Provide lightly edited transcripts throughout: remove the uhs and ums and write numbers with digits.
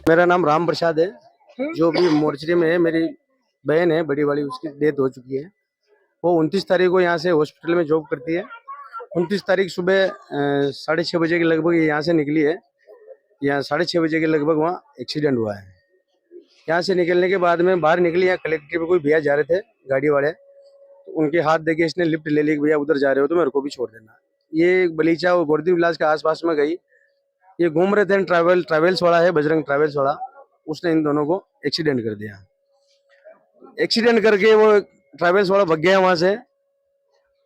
मेरा नाम राम प्रसाद है। जो भी मोर्चरी में है, मेरी बहन है बड़ी वाली, उसकी डेथ हो चुकी है। वो 29 तारीख को यहाँ से हॉस्पिटल में जॉब करती है। 29 तारीख सुबह 6:30 बजे के लगभग ये यहाँ से निकली है। यहाँ 6:30 बजे के लगभग वहाँ एक्सीडेंट हुआ है। यहाँ से निकलने के बाद में बाहर निकली, यहाँ कलेक्ट्रेट पे कोई भैया जा रहे थे गाड़ी वाले, तो उनके हाथ देके इसने लिफ्ट ले ली कि भैया उधर जा रहे हो तो मेरे को भी छोड़ देना। ये बलीचा और गोरदी विलास के आसपास में गई। ये घूम रहे थे, ट्रैवल्स वाला है, बजरंग ट्रैवल्स वाला, उसने इन दोनों को एक्सीडेंट कर दिया। एक्सीडेंट करके वो ट्रैवल्स वाला भाग गया वहां से।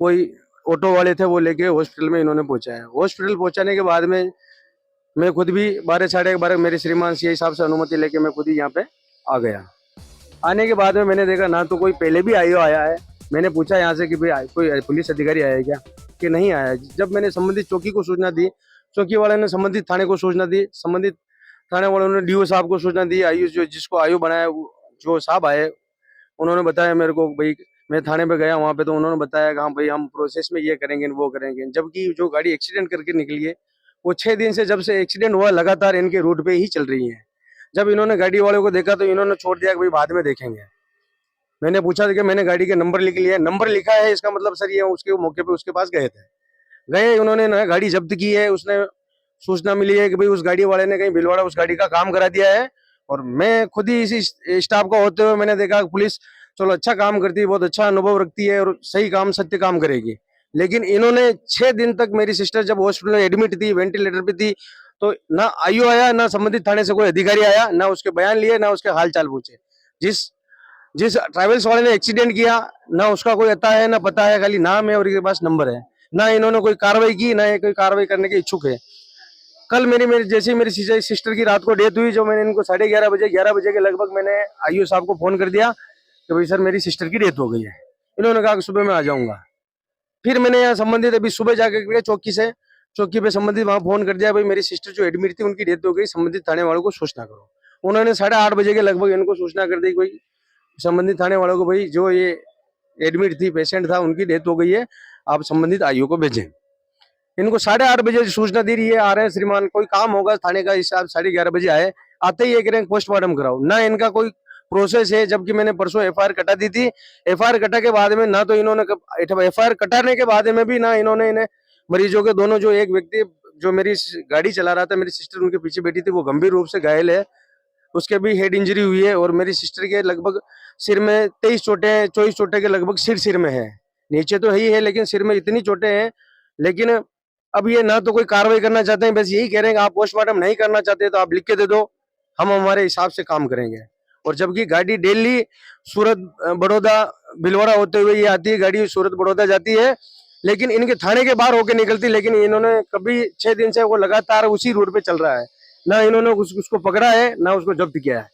कोई ऑटो वाले थे, वो लेके हॉस्पिटल में इन्होंने पहुंचाया। हॉस्पिटल पहुंचाने के बाद में मैं खुद भी 12 साढ़े 12 मेरे श्रीमान सी हिसाब से अनुमति लेके मैं खुद ही यहाँ पे आ गया। आने के बाद में मैंने देखा ना तो कोई पहले भी आईओ आया है। मैंने पूछा यहाँ से कि भाई कोई पुलिस अधिकारी आया है क्या, कि नहीं आया। जब मैंने संबंधित चौकी को सूचना दी, चौकी वाले ने संबंधित थाने को सूचना दी, संबंधित थाने वालों ने डीओ साहब को सूचना दी। आयु जो जिसको आयु बनाया जो साहब आए, उन्होंने बताया मेरे को भाई, मैं थाने पे गया वहाँ पे, तो उन्होंने बताया कि हाँ भाई हम प्रोसेस में ये करेंगे वो करेंगे। जबकि जो गाड़ी एक्सीडेंट करके निकली है वो 6 दिन से, जब से एक्सीडेंट हुआ, लगातार इनके रूट पे ही चल रही है। जब इन्होंने गाड़ी वालों को देखा तो इन्होंने छोड़ दिया कि भाई बाद में देखेंगे। मैंने पूछा कि मैंने गाड़ी के नंबर लिख लिया है। नंबर लिखा है, इसका मतलब सर ये उसके मौके पे उसके पास गए थे। गए, उन्होंने ना गाड़ी जब्त की है। उसने सूचना मिली है कि भाई उस गाड़ी वाले ने कहीं भिलवाड़ा उस गाड़ी का काम करा दिया है। और मैं खुद ही इसी स्टाफ का होते हुए मैंने देखा पुलिस चलो अच्छा काम करती है, बहुत अच्छा अनुभव रखती है और सही काम सत्य काम करेगी। लेकिन इन्होंने 6 दिन तक, मेरी सिस्टर जब हॉस्पिटल में एडमिट थी, वेंटिलेटर पे थी, तो ना आईओ आया, ना संबंधित थाने से कोई अधिकारी आया, ना उसके बयान लिए, ना उसके हाल चाल पूछे। जिस जिस ट्रैवल्स वाले ने एक्सीडेंट किया, ना उसका कोई अता है ना पता है, खाली नाम है और इसके पास नंबर है। ना इन्होंने कोई कार्रवाई की, ना ये कोई कार्रवाई करने के इच्छुक है। कल मेरी मेरी जैसे ही मेरी सिस्टर की रात को डेथ हुई, जो मैंने इनको 11:30 बजे 11 बजे के लगभग मैंने आईओ साहब को फोन कर दिया कि भाई सर मेरी सिस्टर की डेथ हो गई है। इन्होंने कहा कि सुबह मैं आ जाऊंगा। फिर मैंने यहाँ संबंधित अभी सुबह जाकर चौकी पे संबंधित वहां फोन कर दिया, भाई मेरी सिस्टर जो एडमिट थी उनकी डेथ हो गई, संबंधित थाने वालों को सूचना करो। उन्होंने 8:30 बजे के लगभग इनको सूचना कर दी कोई संबंधित थाने वालों को, भाई जो ये एडमिट थी, पेशेंट था, उनकी डेथ हो गई है, आप संबंधित आईओ को भेजें। इनको 8:30 बजे सूचना दी रही है, आ रहे हैं श्रीमान, कोई काम होगा थाने का, हिसाब 11:30 बजे आए, आते ही ये कह रहे हैं पोस्टमार्टम कराओ। ना इनका कोई प्रोसेस है। जबकि मैंने परसों एफआईआर कटा दी थी। एफआईआर कटा के बाद में ना तो इन्होंने एफआईआर कटाने के बाद में भी ना इन्होंने इन्हें मरीजों के दोनों, जो एक व्यक्ति जो मेरी गाड़ी चला रहा था, मेरी सिस्टर उनके पीछे बैठी थी, वो गंभीर रूप से घायल है, उसके भी हेड इंजरी हुई है। और मेरी सिस्टर के लगभग सिर में 23 चोटें, 24 चोटें के लगभग सिर में है। नीचे तो ही है लेकिन सिर में इतनी चोटें हैं। लेकिन अब ये ना तो कोई कार्रवाई करना चाहते हैं, बस यही कह रहे हैं कि आप पोस्टमार्टम नहीं करना चाहते तो आप लिख के दे दो, हम हमारे हिसाब से काम करेंगे। और जबकि गाड़ी डेली सूरत बड़ौदा भिलवाड़ा होते हुए ये आती है, गाड़ी सूरत बड़ौदा जाती है, लेकिन इनके थाने के बाहर होके निकलती। लेकिन इन्होंने कभी 6 दिन से वो लगातार उसी रूट पे चल रहा है। ना इन्होंने उसको पकड़ा है, ना उसको जब्त किया है।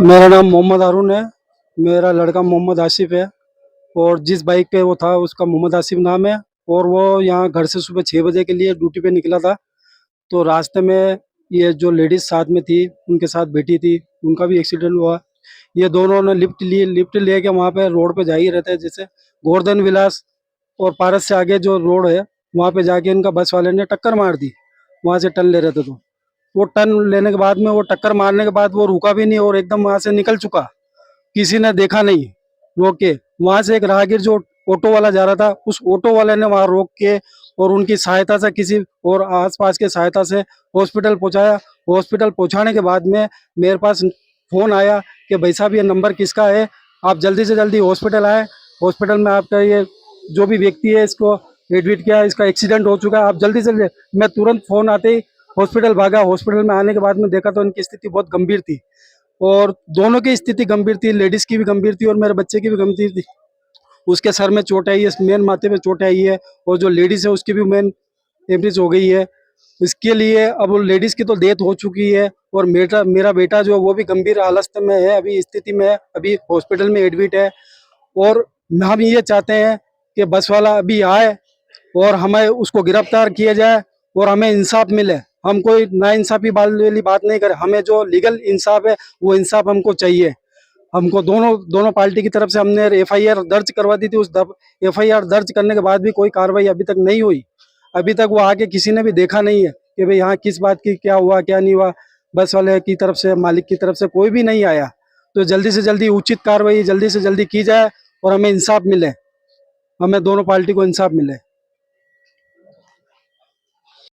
मेरा नाम मोहम्मद हारून है। मेरा लड़का मोहम्मद आसिफ है और जिस बाइक पे वो था उसका मोहम्मद आसिफ नाम है। और वो यहाँ घर से सुबह 6 बजे के लिए ड्यूटी पे निकला था। तो रास्ते में ये जो लेडीज साथ में थी, उनके साथ बैठी थी, उनका भी एक्सीडेंट हुआ। ये दोनों ने लिफ्ट लेके वहाँ पे रोड पे जा ही रहते हैं, जैसे गोवर्धन विलास और पारस से आगे जो रोड है वहाँ पे जाके इनका बस वाले ने टक्कर मार दी। वहाँ से टर्न ले रहे थे तो वो टर्न लेने के बाद में, वो टक्कर मारने के बाद वो रुका भी नहीं और एकदम वहाँ से निकल चुका। किसी ने देखा नहीं, रोक के। वहां से एक राहगीर जो ऑटो वाला जा रहा था, उस ऑटो वाले ने वहां रोक के और उनकी सहायता से, किसी और आसपास के सहायता से हॉस्पिटल पहुंचाया। हॉस्पिटल पहुंचाने के बाद में मेरे पास फोन आया कि भाई साहब ये नंबर किसका है, आप जल्दी से जल्दी हॉस्पिटल आए। हॉस्पिटल में आपका ये जो भी व्यक्ति है इसको एडमिट किया, इसका एक्सीडेंट हो चुका है, आप जल्दी से। मैं तुरंत फोन आते ही हॉस्पिटल भागा। हॉस्पिटल में आने के बाद में देखा तो इनकी स्थिति बहुत गंभीर थी और दोनों की स्थिति गंभीर थी, लेडीज की भी गंभीर थी और मेरे बच्चे की भी गंभीर थी। उसके सर में चोट आई है, मेन माथे पे चोट आई है और जो लेडीज है उसकी भी मेन एवरेज हो गई है। इसके लिए अब लेडीज की तो डेथ हो चुकी है और मेरा बेटा जो वो भी गंभीर हालत में है, अभी स्थिति में है, अभी हॉस्पिटल में एडमिट है। और हम ये चाहते हैं कि बस वाला अभी आए और हमें उसको गिरफ्तार किया जाए और हमें इंसाफ मिले। हम कोई नाइंसाफी वाली बात नहीं करें, हमें जो लीगल इंसाफ है वो इंसाफ हमको चाहिए। हमको दोनों पार्टी की तरफ से हमने एफआईआर दर्ज करवा दी थी। उस एफआईआर दर्ज करने के बाद भी कोई कार्रवाई अभी तक नहीं हुई। अभी तक वो आके किसी ने भी देखा नहीं है कि भाई यहाँ किस बात की क्या हुआ क्या नहीं हुआ। बस वाले की तरफ से, मालिक की तरफ से कोई भी नहीं आया। तो जल्दी से जल्दी उचित कार्रवाई जल्दी से जल्दी की जाए और हमें इंसाफ मिले, हमें दोनों पार्टी को इंसाफ मिले।